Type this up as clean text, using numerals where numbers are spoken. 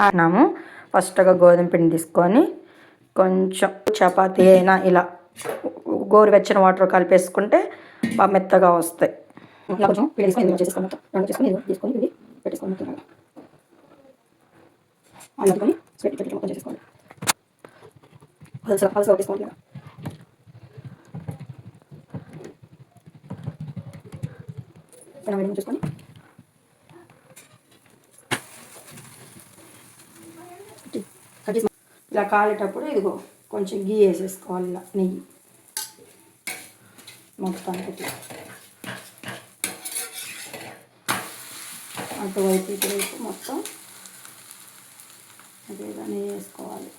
అన్నాము. ఫస్ట్గా గోధుమ పిండి తీసుకొని కొంచెం చపాతీ అయినా ఇలా గోరువెచ్చని వాటర్ కలిపేసుకుంటే బాగా మెత్తగా వస్తాయి. ఇలా కొంచెం పిండి తీసుకొని ఇందులో చేసుకొని రెండు చేసుకొని ఇందులో తీసుకొని పిండి పెట్టేసుకోవాలి. మొత్తం అందుకని పెట్టి మొత్తం చేసుకోవాలి. పలసగా తీసుకోవాలి. ఇలా చూసుకొని ఇలా కాలేటప్పుడు ఇదిగో కొంచెం గీ వేసేసుకోవాలి. ఇలా నెయ్యి మొత్తానికి ఇట్లా అటువైపు ఇటువైపు మొత్తం అదేగా నెయ్యి వేసుకోవాలి.